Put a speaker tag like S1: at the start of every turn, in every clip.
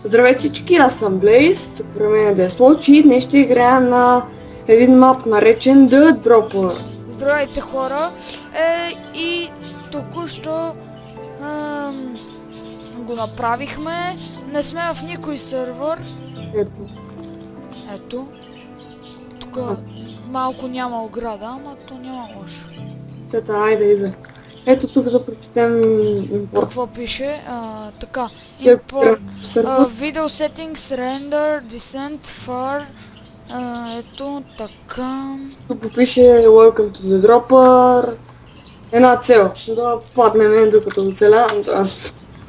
S1: Здравейте всички, аз съм Блейз, тук при мен е Деслоч и днес ще играем на един мап наречен The Dropper.
S2: Здравейте хора, и току-що го направихме, не сме в никой сървър. Ето. Тук малко няма ограда, ама то няма лошо.
S1: Сета, айде, идва. Ето тук да прочетем импорт.
S2: Какво пише? Така. Import, Video Settings, Render, Descent, Far. Ето така.
S1: Тук пише Welcome to the Dropper. Една цел, да паднем докато оцелем,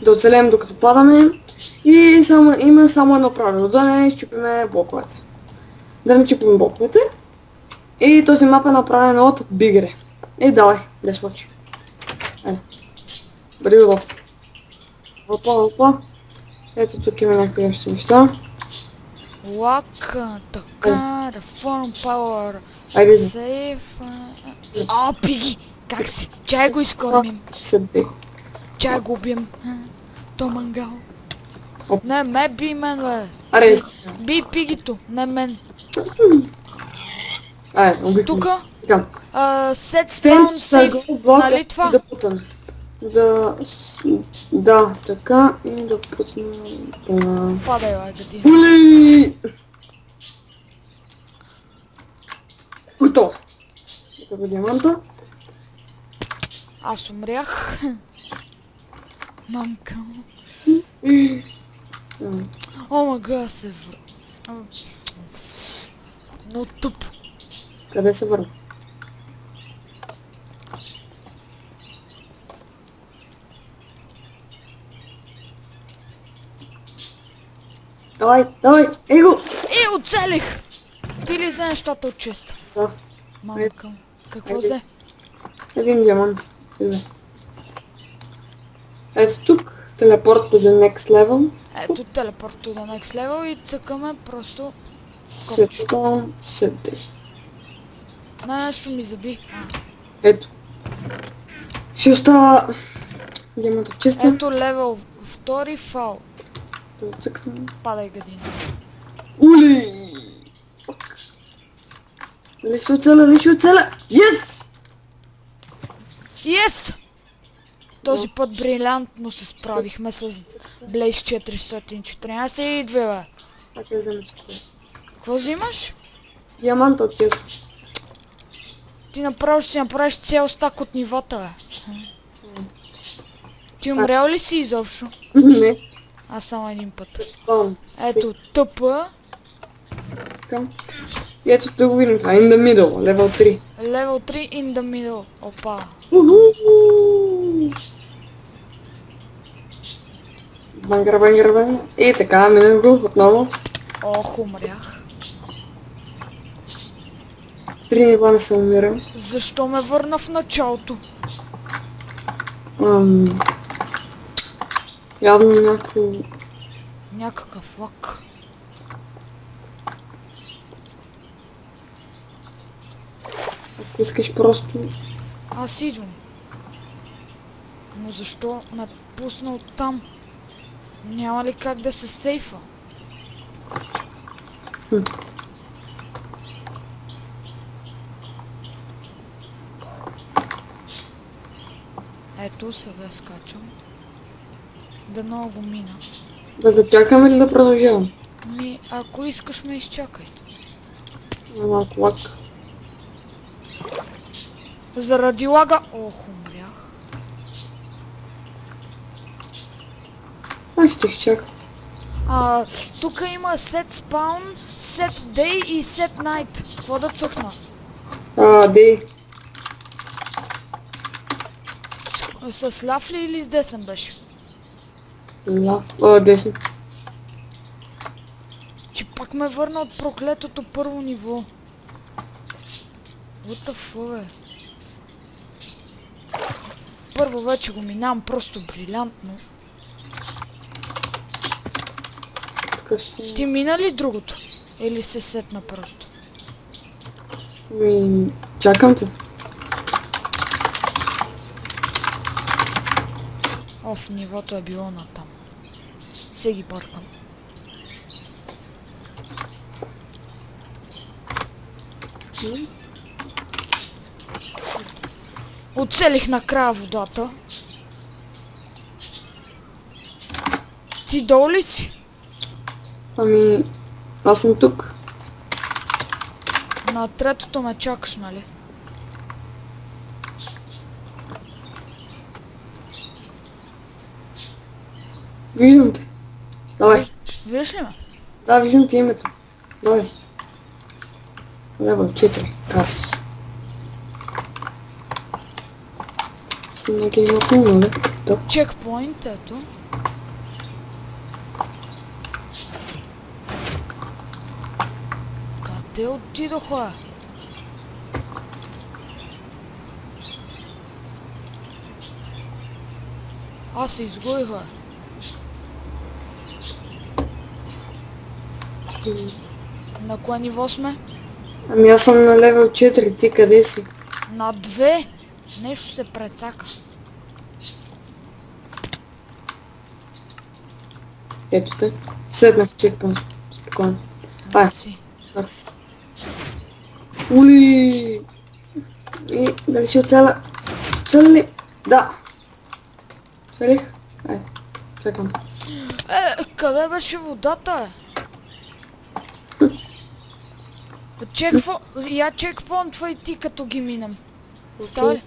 S1: да оцелем докато падаме. И има само едно правило, да не изчупиме блоковете. Да не чупим блоковете. И този мап е направен от Бигре. И давай, да случи. Айде. Бъди готов. Опа. Ето тук има някакви още неща.
S2: Лак, така, Reform Power,
S1: Айде.
S2: Save... Пиги! Как си? Чай го изкормим.
S1: Седи.
S2: Чай го убием. То мангал. Не, ме би мен, бе.
S1: Аре.
S2: Би пигито, не мен.
S1: Айде, убихме.
S2: Тука.
S1: Така.
S2: Set spawn save. Нали това?
S1: Да путам. Да, така и да пусна...
S2: Падай, бе, гади.
S1: Ули! Готово. Ето го диаманта.
S2: Аз умрях. Мамка. О, мага се вър... Но тъп.
S1: Къде се върна? Давай, его!
S2: Оцелих! Ти ли взе нещата от честа?
S1: Да.
S2: Мамка. Какво взе?
S1: Един диамант. Ето тук, телепорт to the next level.
S2: Ето телепорт to the next level и цъкаме просто...
S1: Setstone, седи.
S2: Нещо ми заби.
S1: Ето. Ще остава диаманта в честа.
S2: Ето левел 2 фал.
S1: Да цъкнем.
S2: Падай, гадина.
S1: Ули! Фак. Дали ще оцеля? Yes!
S2: Yes! Този път брилянтно се справихме с Blaze 414 и 2, бе.
S1: Така я взема честа.
S2: Какво взимаш?
S1: Диаманта от честа.
S2: Ти направо ще си направиш цял стак от нивата, бе. Ти умрял ли си изобщо?
S1: Не.
S2: Аз само един път.
S1: Setstone.
S2: Ето тъпа.
S1: Така. И ето тук го видим това. In the middle. Level 3.
S2: Level 3 in the middle. Опа.
S1: Бангара. И така, минах го отново.
S2: Ох, умрях.
S1: 3 нива не съм умирал.
S2: Защо ме върна в началото?
S1: Явно
S2: Някакъв лак.
S1: ако искаш просто...
S2: Аз идвам. Но защо ме пусна оттам? Няма ли как да се сейфа? Ето сега скачам. Да много го мина.
S1: Да зачакам или да продължавам?
S2: Ако искаш ме изчакай.
S1: Малко лак.
S2: Заради лага... Ох, умрях.
S1: Аз ще изчакам.
S2: Тук има set spawn, set day и set night. Какво да цъкна?
S1: Дей.
S2: С ляв ли или с десен беше?
S1: Лав. Десен.
S2: Че пак ме върна от проклетото първо ниво. What the fuck, бе? Първо вече го минавам просто брилянтно.
S1: Така ще...
S2: Ти мина ли другото? Или се сетна просто?
S1: Чакам те.
S2: Оф, нивото е било натам. Се ги паркам. Оцелих накрая водата. Ти долу ли си?
S1: Ами, аз съм тук.
S2: На третото ме чакаш, нали?
S1: Виждам те. Давай.
S2: Виж ли ме?
S1: Да, виждам ти името. Давай. Левел 4. Карс. Съм на геймът му, нали? Топ.
S2: Чекпоинт, ето. Къде отидоха? Аз се изгубих, бе. На кое ниво сме?
S1: Ами аз съм на левел 4, ти къде си?
S2: На 2. Нещо се прецака.
S1: Ето те. Седнах в чекпоинт. Спокойно. Ай,
S2: Си.
S1: Карс. Ули! И дали ще оцеля? Оцеля ли? Да! Оцелих? Ай, чакам.
S2: Къде беше водата, е? Я чекпоинтва и ти като ги минем. Става ли?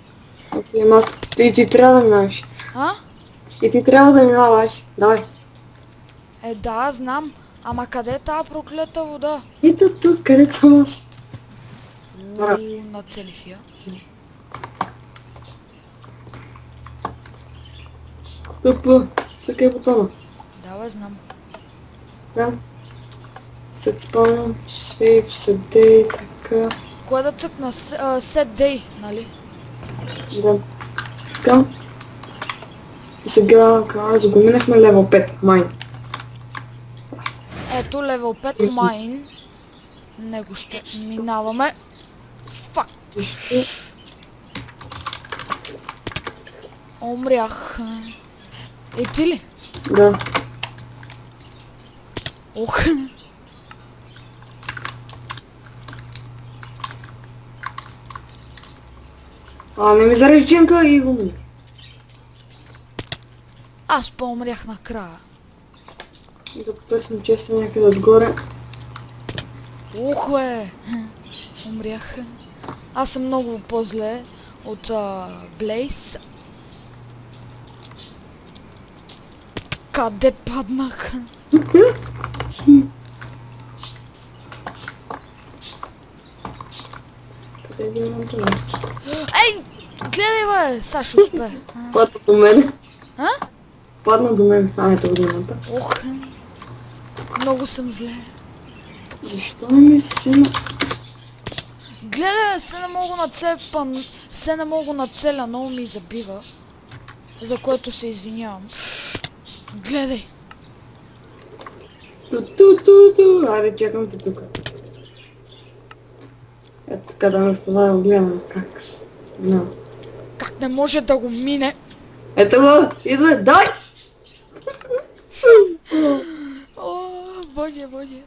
S1: Окей, ама ти трябва да минаваш.
S2: А?
S1: И ти трябва да минаваш. Давай.
S2: Да, знам. Ама къде е тази проклета вода?
S1: Ето тук, където съм аз. Добре.
S2: Нацелих я.
S1: Пъпа, чакай бутона.
S2: Да, бе, знам.
S1: Да. Set spawn, save, set day, така.
S2: Кое да цъкна? Set day, нали?
S1: Да. Така. И сега, за го минахме левел 5, майн.
S2: Ето, левел 5 майн. Него ще минаваме. Фак.
S1: Защо?
S2: Умрях. Ти ли?
S1: Да.
S2: Ох.
S1: Не ми зарежи джинка и го мина.
S2: Аз по-умрях накрая.
S1: И да потърсим честа някъде отгоре.
S2: Ух, бе. Умрях. Аз съм много по-зле от Блейз. Къде паднах?
S1: Къде е диаманта?
S2: Ей! Гледай, бе! Сашо успе.
S1: Падна до мене.
S2: А?
S1: Падна до мен. Ето го диаманта.
S2: Ох. Много съм зле.
S1: Защо не ми се сина?
S2: Гледай, се не мога нацепам. Се не мога нацеля, много ми забива. За което се извинявам. Гледай.
S1: Ту. Айде, чакам те тук. Ето така да ме разпознава, гледам как. No.
S2: Как не може да го мине?
S1: Ето го, идва, дай!
S2: О, боже, боже.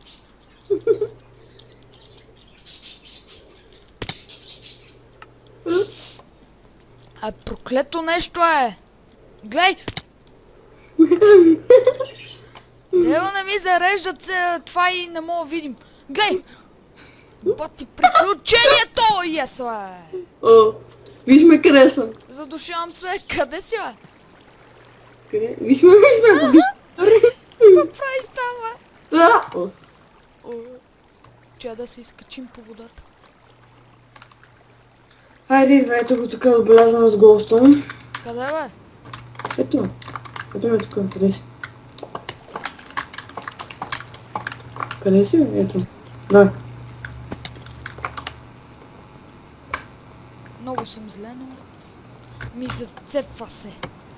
S2: Проклето нещо е! Глей! Дева не ми зареждат се това и не мога да видим. Глей! Бати приключението! Yes, бе!
S1: О, виж ме къде съм.
S2: Задушавам се. Къде си, бе?
S1: Къде? Виж ме.
S2: Какво правиш там, бе?
S1: Да! О,
S2: Чая да се изкачим по водата.
S1: хайде, идва, ето го тук е отбелязано с голстон.
S2: Къде, бе?
S1: Ето. Ето ме тук, къде си? Къде си? Ето. Да.
S2: Много съм зле, но ми зацепва се.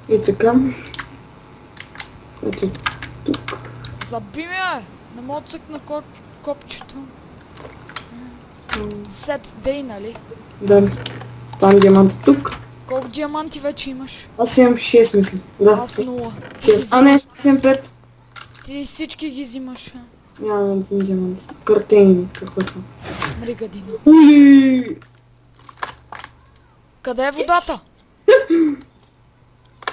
S1: И така. Ето тук.
S2: Заби ме, бе! Не мога да цъкна копчето. Set day, нали?
S1: Да. Стан диаманта тук.
S2: Колко диаманти вече имаш?
S1: Аз имам 6, мисля. Да.
S2: Аз 0.
S1: 6. А не, аз имам 5.
S2: ти всички ги взимаш.
S1: Нямам един диамант. Картин, каквото.
S2: Мри гадина.
S1: Ули!
S2: Къде е водата?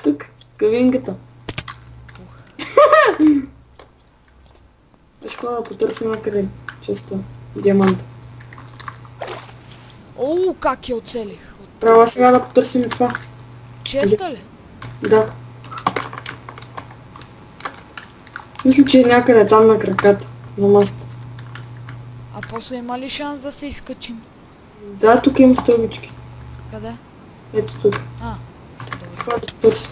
S1: Тук, кавинката. Ще ходя да потърся някъде често диаманта.
S2: Оу, как я оцелих.
S1: Трябва сега да потърсим и това.
S2: Честа ли?
S1: Да. Мисля, че е някъде там на краката, на маста.
S2: А после има ли шанс да се изкачим?
S1: Да, тук има стълбички.
S2: Къде?
S1: Ето тук.
S2: А, добре.
S1: Това да потърся.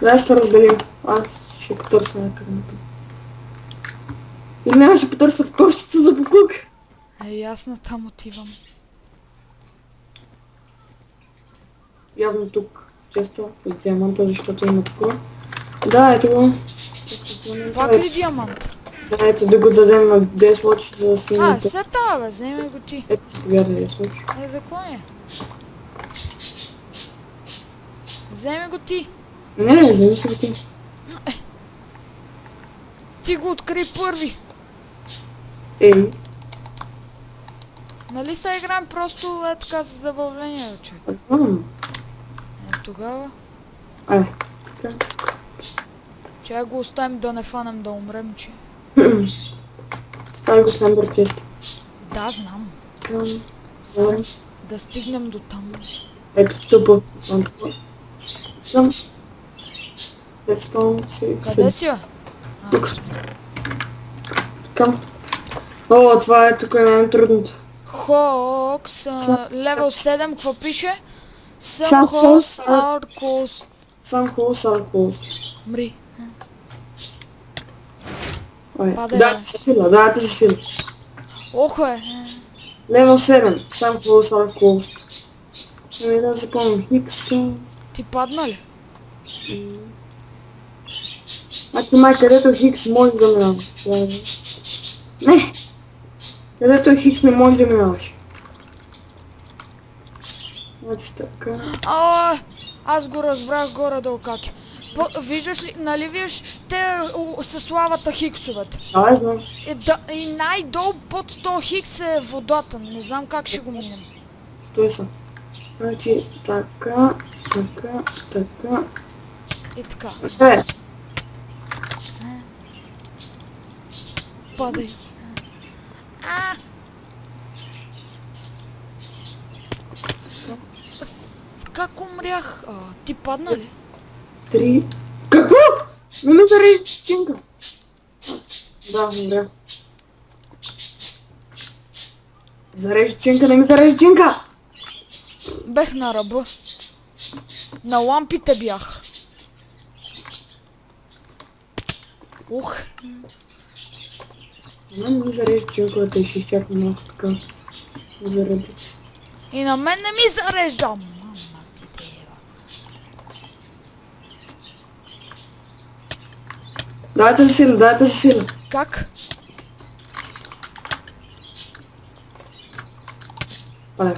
S1: Да се разделим. Аз ще потърся някъде на това. Или няма ще потърся в кошчето за буклук.
S2: Ясно, там отивам.
S1: Явно тук. Често с диаманта, защото има такова. Да, ето го.
S2: Пак ли диамант?
S1: Да, ето да го дадем на 10 лочи за синята.
S2: Се това бе, вземи го ти.
S1: Ето си повярвай 10 лочи.
S2: За кой е? Вземи го ти.
S1: Не, вземи си го ти.
S2: Ти го откри първи.
S1: Ей,
S2: Нали се играем просто е така за забавление, бе, човек?
S1: а знам.
S2: Тогава,
S1: Ай, така.
S2: че го оставим да не фанем да умрем, че...
S1: Стави го в Number Chest.
S2: Да, знам.
S1: Така,
S2: Само да стигнем до там.
S1: ето тъпо. Там. Let's spawn,
S2: Къде си, бе?
S1: Тук. Така. О, това е тук най-трудното.
S2: Хокс, левел 7, какво пише?
S1: Some
S2: Some
S1: hosts
S2: hosts are closed.
S1: Some holes are closed.
S2: Мри.
S1: Ой,
S2: Падай,
S1: дайте
S2: бе.
S1: си сила, дайте си сила.
S2: Ох, е.
S1: Level 7. Some holes are closed. Ами да запомням. Хикс.
S2: Ти падна ли?
S1: Значи май, където е Хикс може да минаваш. Не! Където е Хикс не може да минаваш. Значи така.
S2: Аз го разбрах горе-долу как е. Виждаш ли, нали виж, те със славата хиксовете.
S1: Да, знам.
S2: И най-долу под 100 хикс е водата. Не знам как ще го минем.
S1: Стой са. Значи така, така, така.
S2: И така.
S1: Е,
S2: Падай. Как умрях? Ти падна ли?
S1: 3. Какво? Не ме зарежда чинка. Да, добре. Зарежда чинка, не ми зарежда чинка!
S2: Бех на ръба. На лампите бях. Ух.
S1: Не ми зарежда чинковата и ще изчакам малко така. Заради.
S2: И на мен не ми зарежда. Мама ти дева.
S1: Дайте за сила, дайте за сила.
S2: Как?
S1: Падай.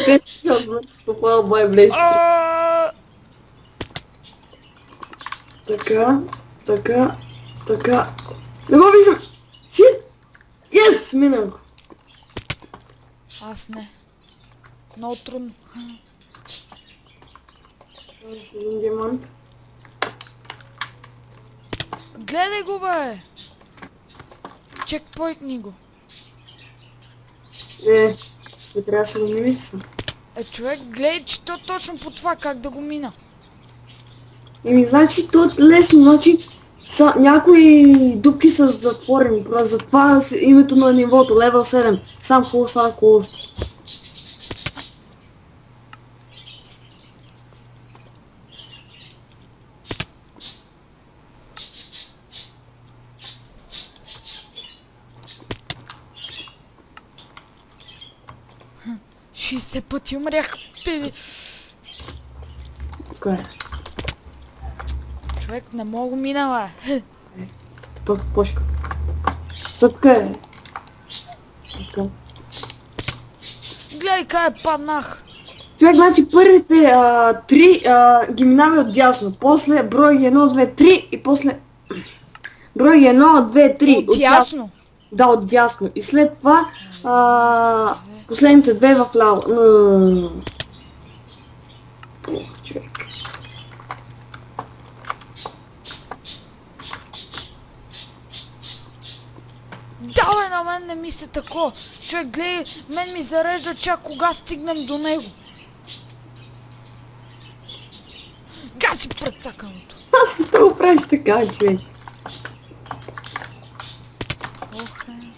S1: Те си казват, това бай блещи. Така, така, така. Не го виждам! Шит! Йес! Минах го.
S2: Аз не. Много трудно.
S1: С един диамант.
S2: Гледай го, бе! Чекпоинтни го.
S1: Не трябваше да го минеш са.
S2: Човек, гледай, че то точно по това как да го мина.
S1: Еми, значи, то е лесно, значи, някои дупки са затворени, просто затова името на нивото, level 7, сам хул, сам closed.
S2: Ши се пъти умрях.
S1: Така е.
S2: Човек, не мога мина, бе.
S1: Тъпък почка. Съдка е. Така.
S2: Гледай къде паднах.
S1: Човек, значи първите три ги минава отдясно. После брой 1, 2, 3 и после брой 1, 2, 3
S2: Отдясно.
S1: Да, отдясно. И след това последните две в ляво. Ох, човек.
S2: Давай, на мен не ми се тако. Човек, гледай, мен ми зарежда чак кога стигнем до него. Гаси прецаканото.
S1: Аз защо го правиш така, човек?
S2: Ох, не.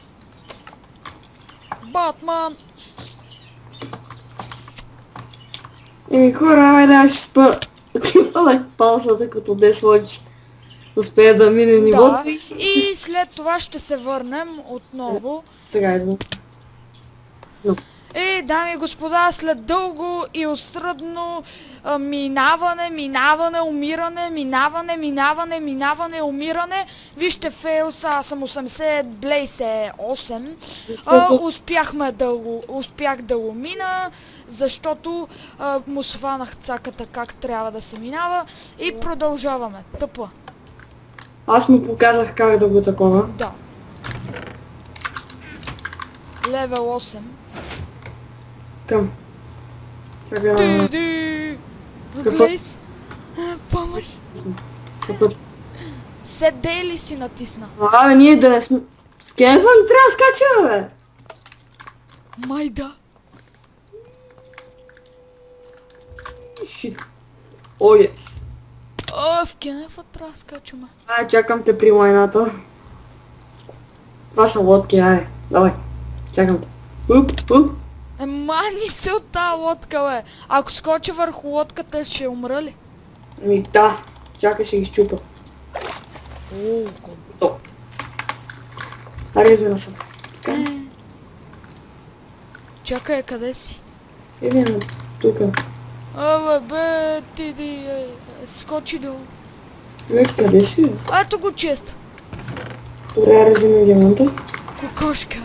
S2: Батман!
S1: Еми хора, айде аз ще спа. Отиваме паузата, като не сложиш. Успея да мине
S2: Да,
S1: нивото
S2: и след това ще се върнем отново.
S1: Сега идвам.
S2: И, дами и господа, след дълго и устръдно минаване, умиране, вижте фейлса, аз съм 80, Блейс е 8. Успях да го мина, защото му сванах цаката как трябва да се минава и продължаваме. Тъпа.
S1: Аз му показах как да го такова.
S2: Да. Левел 8.
S1: Към. Чакай.
S2: Ти-ди!
S1: Какво?
S2: Блейс! Помощ!
S1: Какво?
S2: Седей ли си натисна?
S1: Абе, ние да не сме... В кемпа не трябва да скачаме, бе!
S2: Май да!
S1: Шит. О, ес.
S2: О, в кенефа трябва да скачаме.
S1: Ай, чакам те при лайната. Това са лодки, ай. Давай. Чакам те. Уп.
S2: Мани се от тази лодка, бе! Ако скоча върху лодката, ще умра ли?
S1: Ами да. Чакай, ще ги щупа.
S2: О,
S1: То. Аре, измина съм. Така.
S2: Чакай, къде си?
S1: Или тука.
S2: Абе, бе, скочи долу.
S1: Бе, къде си, бе?
S2: Ето го чест.
S1: Добре, аре, вземи диаманта.
S2: Кокошка.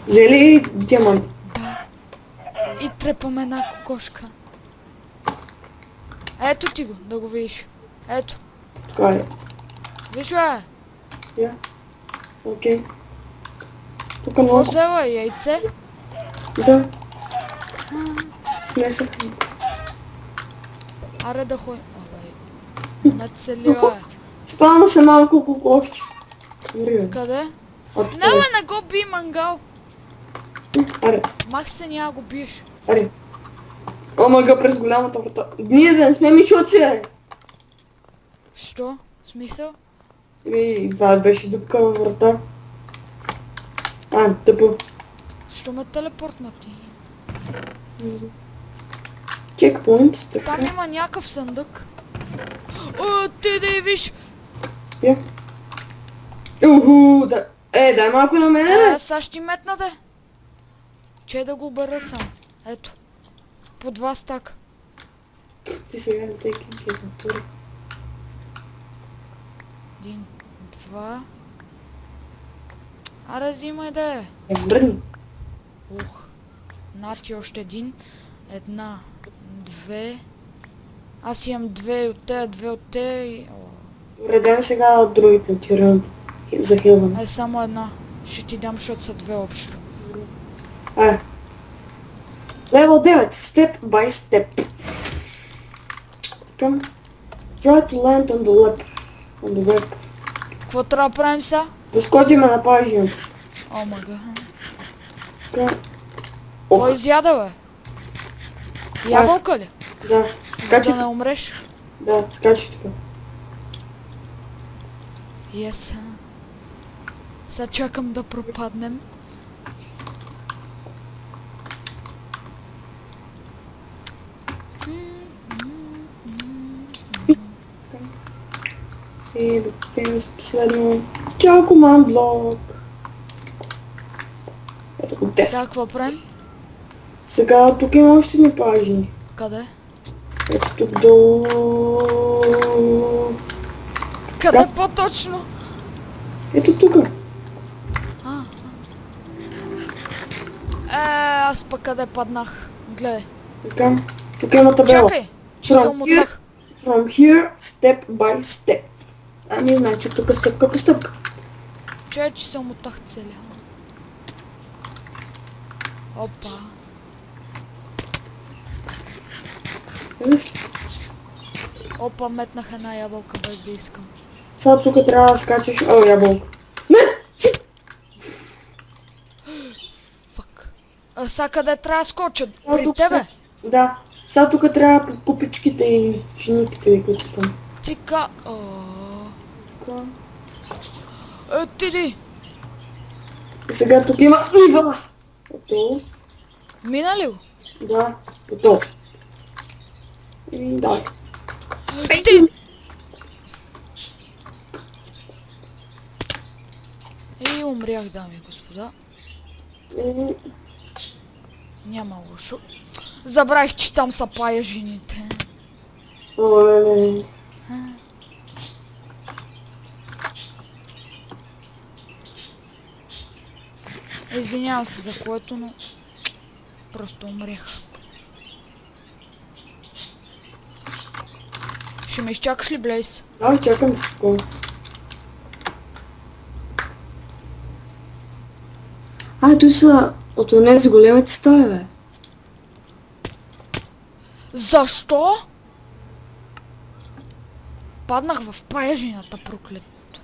S1: Взели диамант.
S2: Да. И трепаме една кокошка. Ето ти го, да го видиш. Ето.
S1: Така е.
S2: Виж, бе.
S1: Я. Окей. Тук
S2: Какво
S1: много.
S2: взела? Яйце?
S1: Да. Смесах.
S2: Аре да ходим. Абе, нацелила е.
S1: Спална се малко кокошче. Добре, бе.
S2: Къде?
S1: От
S2: Не, бе, не го би, мангал.
S1: Аре,
S2: Мах се няма го биеш.
S1: аре. Омага през голямата врата. Ние да не сме мишоци, бе.
S2: Що? Смисъл?
S1: И това беше дупка във врата. Тъпо.
S2: Що ме телепортна ти?
S1: Чекпоинт,
S2: Там
S1: така.
S2: има някакъв съндък. О, ти да и виж!
S1: Я. Уху, да. Дай малко на мене, бе.
S2: Сега ще ти метна, де. Че да го обера сам. Ето. По 2 стака.
S1: Ти сега не тъй кемпиратура.
S2: 1, 2. Аре, взимай да е.
S1: Върни.
S2: Ух. Нати още един. 1, 2. Аз имам 2 от те, 2 от те и...
S1: Уредем сега от другите тирането. За хилване.
S2: Само една. Ще ти дам, защото са 2 общо.
S1: Level 9. Step by step. Така. Try to land on the web.
S2: Какво трябва да правим сега?
S1: Да скочиме на пажията.
S2: О, мага.
S1: Така.
S2: Кой изяда, бе? Ябълка ли?
S1: Да. Скачи.
S2: Да не умреш?
S1: Да, скачи така.
S2: Yes. Сега чакам да пропаднем.
S1: И да купим за последно. Чао, команд блок. Ето го 10.
S2: Сега какво правим?
S1: Сега тук има още ни пажи.
S2: Къде?
S1: Ето тук долу.
S2: Къде по-точно?
S1: Ето тук.
S2: Аз пък къде паднах? Гледай.
S1: Така. Тук има табела.
S2: Чакай, че съм отдах.
S1: From here, step by step. Ами, значи тук стъпка по стъпка.
S2: Че съм отдах целия. Опа.
S1: Виж ли?
S2: Опа, метнах една ябълка без да искам.
S1: Сега тук трябва да скачаш... О, ябълка. Не!
S2: Фак. А сега къде трябва да скочат?
S1: Сега
S2: При
S1: тук
S2: тебе?
S1: Да. Сега тук трябва по купичките и чиниките, които са там.
S2: Ти ка...
S1: Така.
S2: Отиди!
S1: И сега тук има нива. Готово.
S2: Мина ли го?
S1: Да. Готово. И давай.
S2: Ти! И умрях, дами и господа.
S1: И...
S2: Няма лошо. Забравих, че там са пая жените.
S1: Оле.
S2: Извинявам се за което, но... Просто умрях. Ще ме изчакаш ли, Блейс?
S1: Да, чакам секунда. Той са от онези големите стаи, бе.
S2: Защо? Паднах в паяжината, проклетото.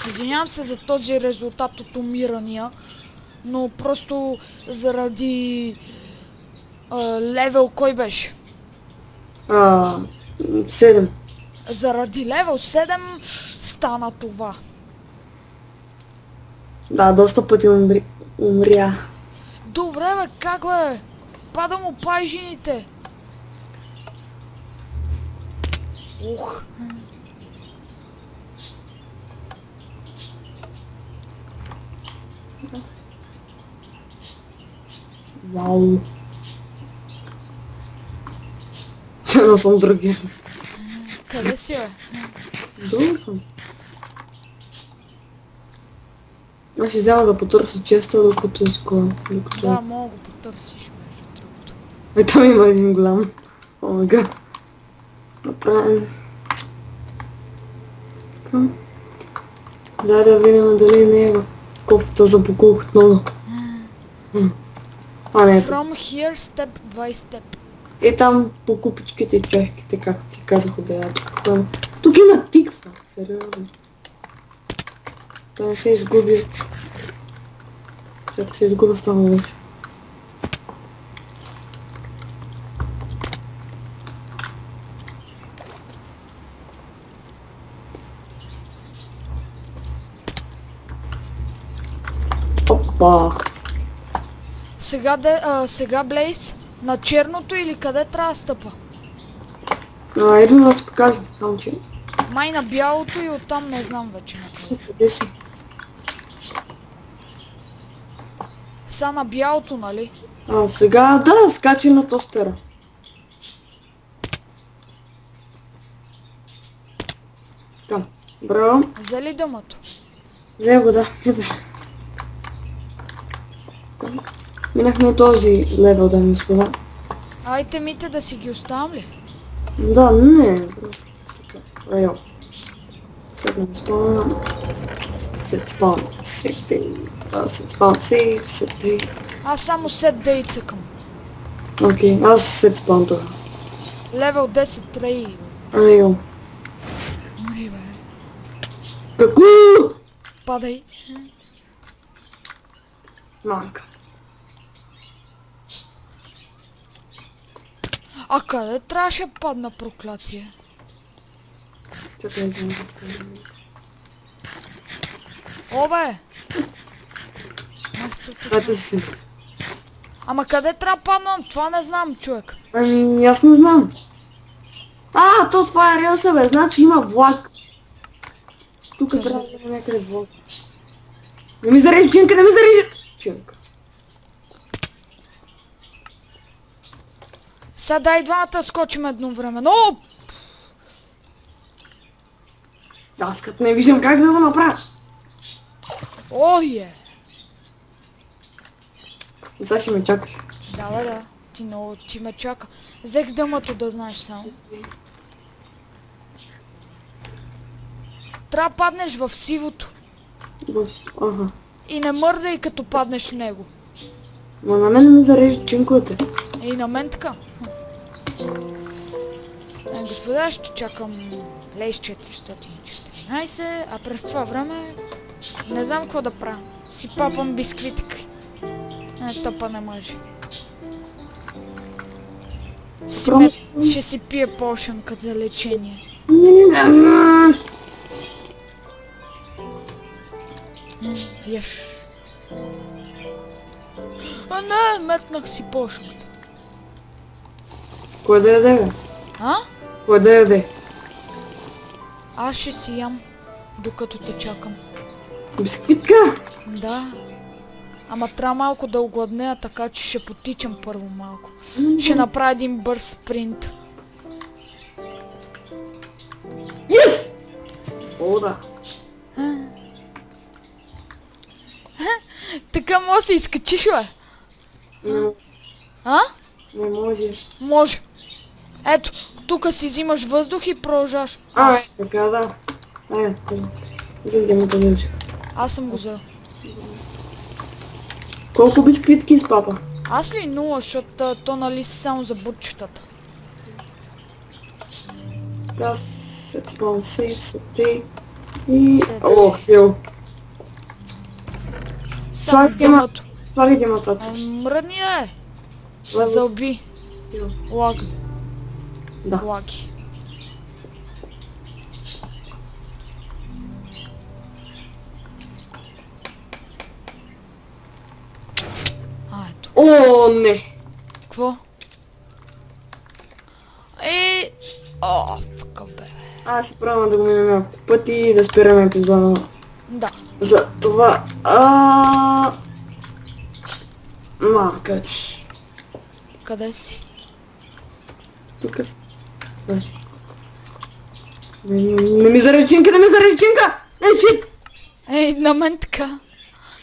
S2: Извинявам се за този резултат от умирания, но просто заради левел кой беше?
S1: 7.
S2: Заради левел 7 стана това.
S1: Да, доста пъти умря.
S2: Добре бе, как бе? Падам опайжините. Ух.
S1: Вау. Едно съм другия.
S2: Къде си бе?
S1: Долу съм. Аз ще взема да потърся честа, докато изкола.
S2: Да, мога го потърсиш между другото.
S1: Там има един голям. Омега. Направен. Така. Дай да видим дали не е в кофата за покулк отново. Не ето.
S2: From here, step by step.
S1: И там по купичките и чашките, както ти казах да я. Тук има тиква. Сериозно. Да не се изгуби. Ако се изгубя става лошо. Опа!
S2: Сега Блейс, на черното или къде трябва да стъпа?
S1: Ето да ти покажа, само че...
S2: Май на бялото и оттам не знам вече на къде.
S1: Къде си?
S2: Сега на бялото, нали?
S1: Сега да, скачи на тостера. Там. Браво.
S2: Взе ли дъмато?
S1: Взе го, да. Ето. Минахме този левел, да ми господа.
S2: Айтемите да си ги оставам ли?
S1: Да, не. Район. Седна да спомням. Сет спаун. Сет спаун. Сет.
S2: Аз само сет да и цъкам.
S1: Окей, аз сет спаун това.
S2: Левел 10 трей.
S1: Район.
S2: Умри бе.
S1: Какво?
S2: Падай.
S1: Манка.
S2: А къде трябваше падна проклятие?
S1: Чакай, не знам така.
S2: Обе!
S1: Ето си.
S2: Ама къде трябва паднам? Това не знам, човек.
S1: Ами, аз не знам. То това е релса, бе. Значи има влак. Тук трябва да има някъде влак. Не ми зарежи, Чинка, не ми зарежи! Чинка.
S2: Сега дай двамата скочим едновременно.
S1: Аз като не виждам как да го направя.
S2: О, е!
S1: И сега ще ме чакаш.
S2: Да. Ти ме чака. Взех дъмато да знаеш само. Трябва да паднеш в сивото.
S1: Ага.
S2: И не мърдай като паднеш в него.
S1: Ма на мен ми зарежда чинковете.
S2: И на мен така. Господа, ще чакам лейс 414, а през това време не знам какво да правя. Си папам бисквитки. Тъпа не може. Ще си пие пошенка за лечение.
S1: Не.
S2: Еш. А не, метнах си пошенката.
S1: Кой да яде, бе?
S2: А?
S1: Кой да яде?
S2: Аз ще си ям, докато те чакам.
S1: Бисквитка?
S2: Да. Ама трябва малко да огладнея, така че ще потичам първо малко. Ще направя един бърз спринт.
S1: Yes! О, да.
S2: Така може да се изкачиш, бе?
S1: Не може.
S2: А?
S1: Не може.
S2: Може. Ето, тук си взимаш въздух и продължаш.
S1: Така, да. Вземте ми тази ръчка.
S2: Аз съм го взел.
S1: Колко бисквитки с папа?
S2: Аз ли 0, защото то нали си само за бутчетата.
S1: Аз се спам сейф, сетей и... О, хил.
S2: Само дъмато.
S1: Слагайте матата.
S2: Мръдни е.
S1: Лево.
S2: Зълби.
S1: Хил.
S2: Лаг.
S1: Да.
S2: Лаги. Ето.
S1: О, не!
S2: Какво? О, фъка бе.
S1: Аз се правя да го минем няколко пъти и да спираме епизода.
S2: Да.
S1: За това... Макач.
S2: Къде си?
S1: Тук си. Не ми зарежи чинка, не ми зарежи чинка! Шит!
S2: Ей, на мен така.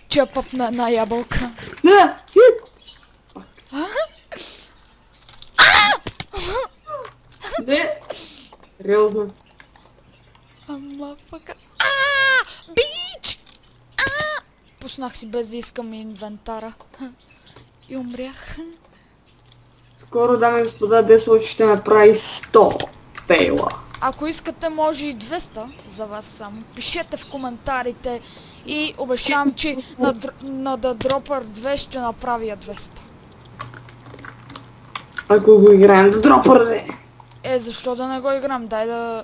S2: Че я пъпна една ябълка.
S1: Да, шит! Не! Сериозно.
S2: Ама фака. Бич! Пуснах си без да искам инвентара. И умрях.
S1: Скоро, дами и господа, Десло ще направи 100 фейла.
S2: Ако искате, може и 200 за вас само. Пишете в коментарите и обещавам, че на The Dropper 2 ще направя 200.
S1: Ако го играем до дропър,
S2: Защо да не го играм? Дай да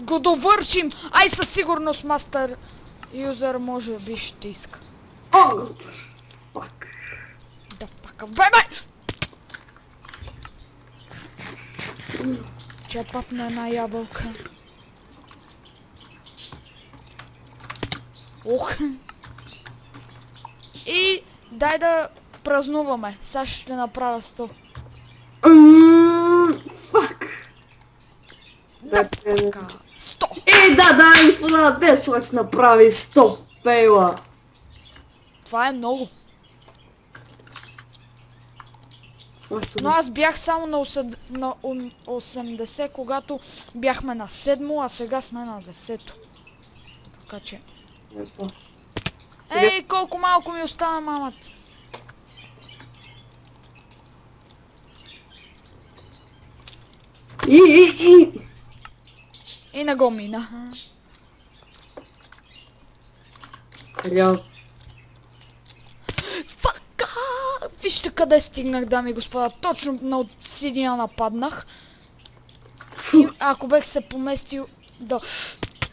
S2: го довършим! Ай, със сигурност мастер юзер може би ще иска.
S1: О, фак.
S2: Да пака. Бай! Че папна една ябълка. Ох! И дай да празнуваме. Сега ще направя 100.
S1: Фак.
S2: Да, така. 100!
S1: Да, господа, Десло ще направи 100 фейла.
S2: Това е много. Но аз бях само на 80, когато бяхме на 7, а сега сме на 10. Така че... Ей, колко малко ми остана, мамата. И не го мина.
S1: Сериозно.
S2: Фака! Вижте къде стигнах, дами и господа. Точно на обсидиана нападнах. И ако бех се поместил да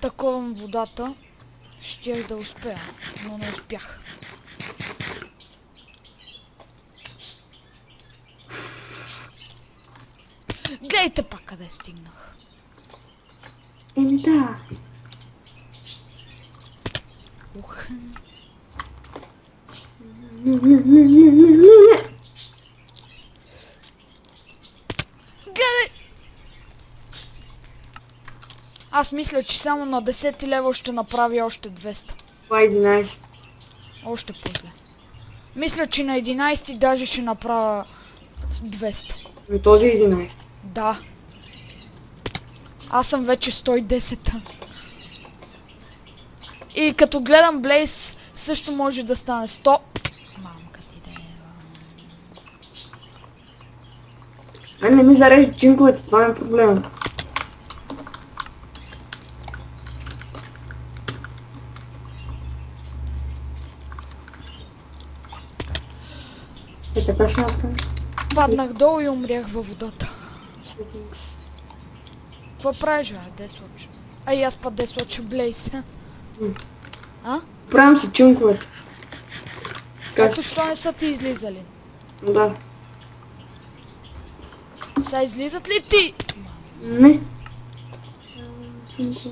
S2: таковам водата, щях да успея, но не успях. Гледайте пак къде стигнах.
S1: Да.
S2: Ух. Гледай! Аз мисля, че само на 10 лева ще направя още 200.
S1: Това е 11.
S2: Още по-зле. Мисля, че на 11 даже ще направя 200.
S1: Ами този е 11.
S2: Да. Аз съм вече 110. И като гледам Блейз, също може да стане 100. Мамка ти да е.
S1: Мен не ми зарежда чинковете, това е проблема. Е, така ще направим.
S2: Паднах долу и умрях във водата.
S1: Settings.
S2: Какво правиш, бе? Де случи? Ай, аз път де случи Блейз. А?
S1: Правим си чинковете. Как?
S2: Ето що не са ти излизали?
S1: Да.
S2: Са излизат ли ти?
S1: Не. Чинкове.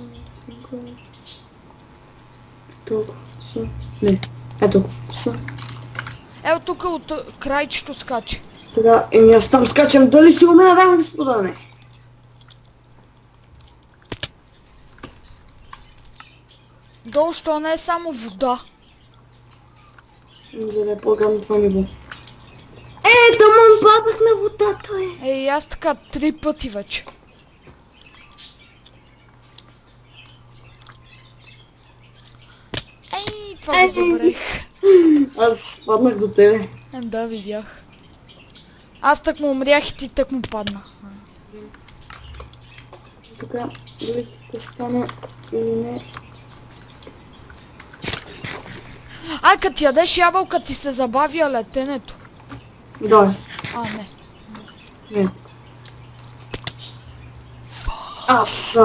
S1: Толкова са. Не. Е толкова са.
S2: Ето тук от крайчето скачи.
S1: Сега, аз там скачам, дали ще го мина, дами господа, не.
S2: Долу, що не е само вода.
S1: За да е по-гадно това ниво. Тъмън падах на водата, е.
S2: Ей, аз така 3 пъти вече. Ей, това го забрех.
S1: Аз паднах до тебе.
S2: Да, видях. Аз так му умрях и ти так му падна.
S1: Така, дали ще стане или не.
S2: А, като ядеш ябълка ти се забавя летенето.
S1: Да,
S2: А, не.
S1: не. Аз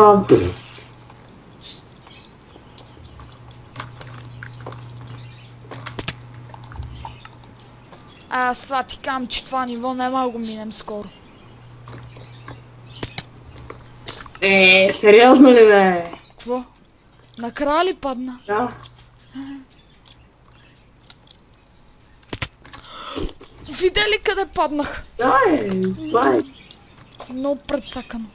S2: Аз това ти кам, че това ниво няма да го минем скоро.
S1: сериозно ли бе?
S2: Какво? Накрая ли падна?
S1: Да.
S2: Видя ли къде паднах?
S1: Да, бай.
S2: Много предсакано.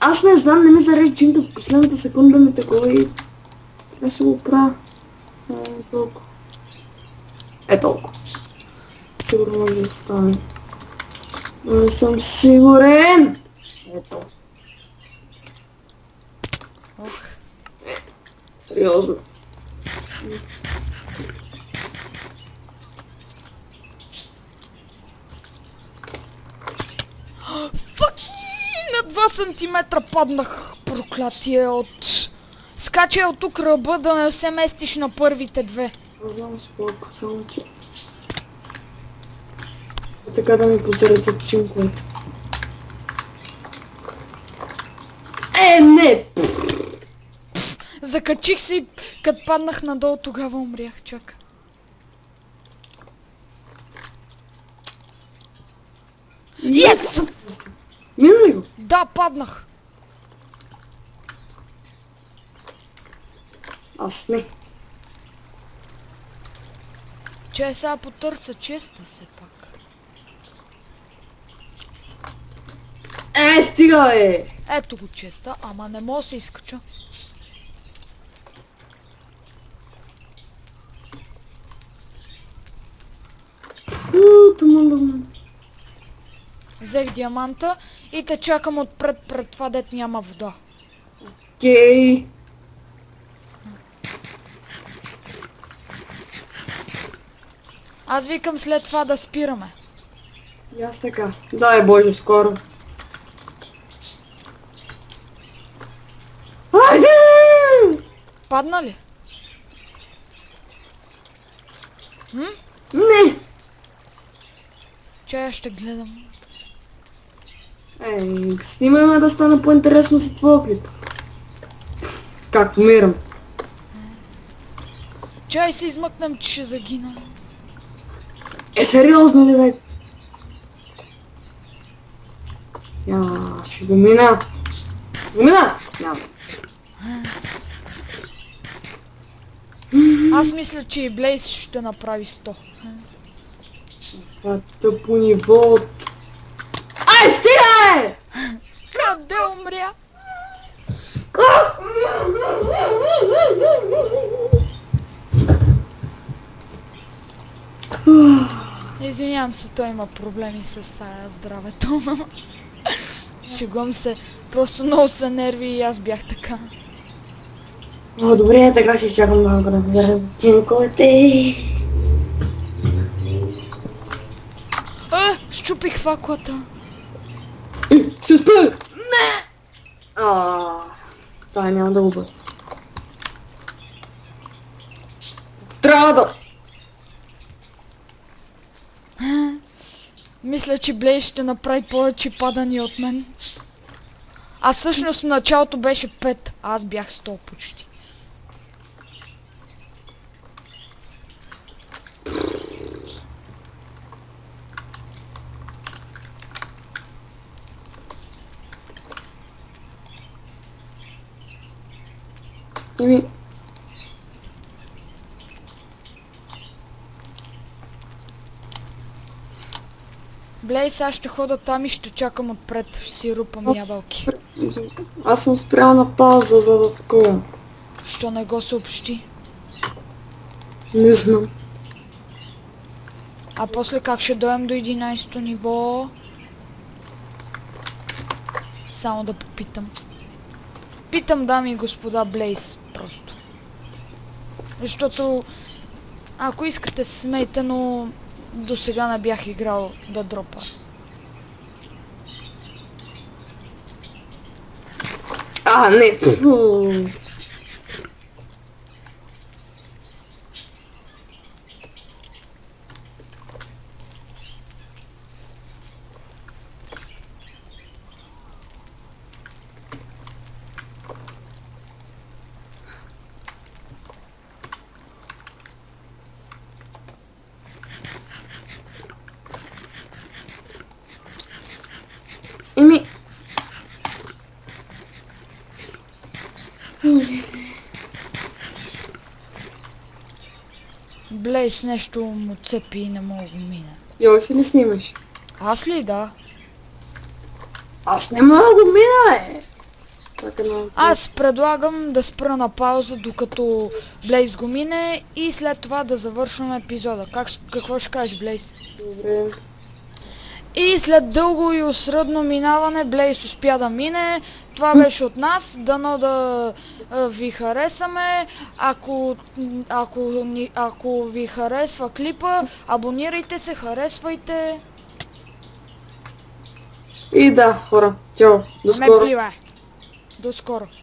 S1: Аз не знам, не ми зарежда чинка в последната секунда ми такова и трябва да се го правя. Толкова. Толкова. Сигурно може да стане. Но не съм сигурен. Ето.
S2: Ох.
S1: Сериозно.
S2: На 2 сантиметра паднах, проклятие от... Скачай от тук ръба да не се местиш на първите 2.
S1: Не знам спорко, само че... Така да ми позаредят чинковете. Не!
S2: Закачих се и като паднах надолу, тогава умрях, чак. Yes!
S1: Мина ли го?
S2: Да, паднах.
S1: Аз не.
S2: Че сега потърся честа се пак.
S1: Стига бе!
S2: Ето го честа, ама не мога да се изкача.
S1: Тъмън.
S2: Взех диаманта и те чакам отпред пред това, дет няма вода.
S1: Окей.
S2: Аз викам след това да спираме.
S1: И аз така. Дай Боже, скоро. Хайде!
S2: Падна ли?
S1: Не!
S2: Че я ще гледам.
S1: Снимай ме да стане по-интересно си твоя клип. Как умирам.
S2: Чай се измъкнем, че ще загина.
S1: Сериозно ли бе? Ще го мина. Няма.
S2: Аз мисля, че и Блейз ще направи 100.
S1: Това тъпо ниво от... Стига!
S2: Къде умря? Извинявам се, той има проблеми с здравето. Шегувам се, просто много се нерви и аз бях така.
S1: О, добре, така ще чакам малко да заради кемиковете.
S2: Щупих факлата.
S1: Ще успея! Не! Това няма да го бъде. Страда!
S2: Мисля, че Блейз ще направи повече падания от мен. А всъщност в началото беше 5, аз бях 100 почти.
S1: Еми...
S2: Блейз, аз ще хода там и ще чакам отпред, ще си рупам ябълки.
S1: Аз съм спрял на пауза, за да такова.
S2: Що не го съобщи?
S1: Не знам.
S2: А после как ще дойдем до 11-то ниво? Само да попитам. Питам, дами и господа, Блейз, просто. Защото, ако искате се смейте, но до сега не бях играл да дропа.
S1: Не! Фу. Еми...
S2: Блейз нещо му цепи и не мога да мине.
S1: И още ли снимаш?
S2: Аз ли, да?
S1: Аз не мога да го мина,
S2: Аз предлагам да спра на пауза, докато Блейз го мине и след това да завършваме епизода. Какво ще кажеш, Блейз?
S1: Добре.
S2: И след дълго и усръдно минаване Блейз успя да мине. Това беше от нас. Дано да ви харесаме. Ако ви харесва клипа, абонирайте се, харесвайте.
S1: И да, хора. Чао. До скоро.
S2: До скоро.